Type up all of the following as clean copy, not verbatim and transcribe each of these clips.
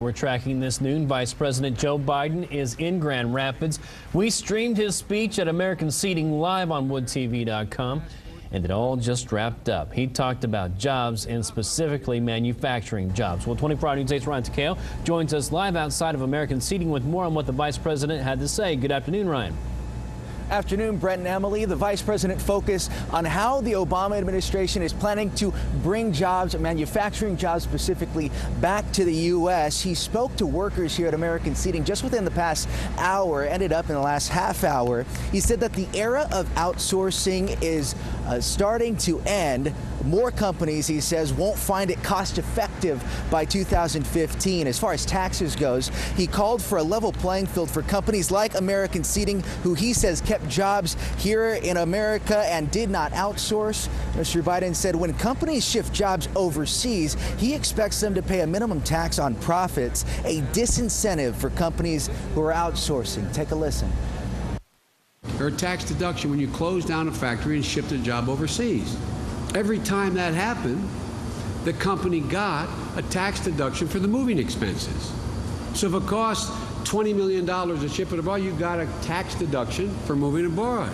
We're tracking this noon. Vice President Joe Biden is in Grand Rapids. We streamed his speech at American Seating live on woodtv.com, and it all just wrapped up. He talked about jobs and specifically manufacturing jobs. Well, 24 Hour News 8's Ryan Takeo joins us live outside of American Seating with more on what the Vice President had to say. Good afternoon, Ryan. Afternoon, Brent and Emily. The Vice President focused on how the Obama administration is planning to bring jobs, manufacturing jobs specifically, back to the U.S. He spoke to workers here at American Seating just within the past hour, ended up in the last half hour. He said that the era of outsourcing is starting to end. More companies, he says, won't find it cost effective by 2015. As far as taxes goes, he called for a level playing field for companies like American Seating, who he says kept jobs here in America and did not outsource. Mr. Biden said when companies shift jobs overseas, he expects them to pay a minimum tax on profits, a disincentive for companies who are outsourcing. Take a listen. Or a tax deduction when you close down a factory and ship the job overseas. Every time that happened, the company got a tax deduction for the moving expenses. So if it costs $20 million to ship it abroad, you got a tax deduction for moving abroad.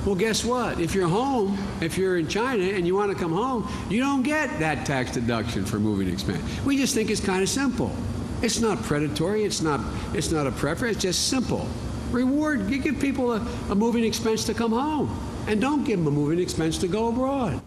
Well, guess what? If you're home, if you're in China and you want to come home, you don't get that tax deduction for moving expense. We just think it's kind of simple. It's not predatory. It's not a preference. It's just simple. Reward. You give people a moving expense to come home, and don't give them a moving expense to go abroad.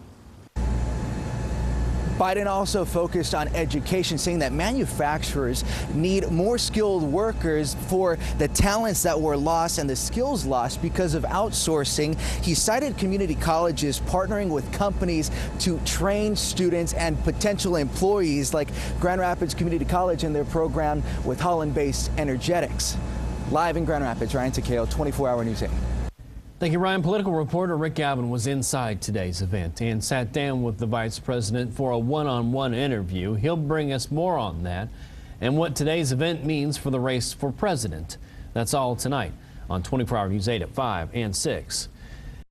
Biden also focused on education, saying that manufacturers need more skilled workers for the talents that were lost and the skills lost because of outsourcing. He cited community colleges partnering with companies to train students and potential employees like Grand Rapids Community College and their program with Holland-based Energetics. Live in Grand Rapids, Ryan Takeo, 24 Hour News 8. Thank you, Ryan. Political reporter Rick Galvin was inside today's event and sat down with the Vice President for a one-on-one interview. He'll bring us more on that and what today's event means for the race for president. That's all tonight on 24 Hour News 8 at 5 and 6.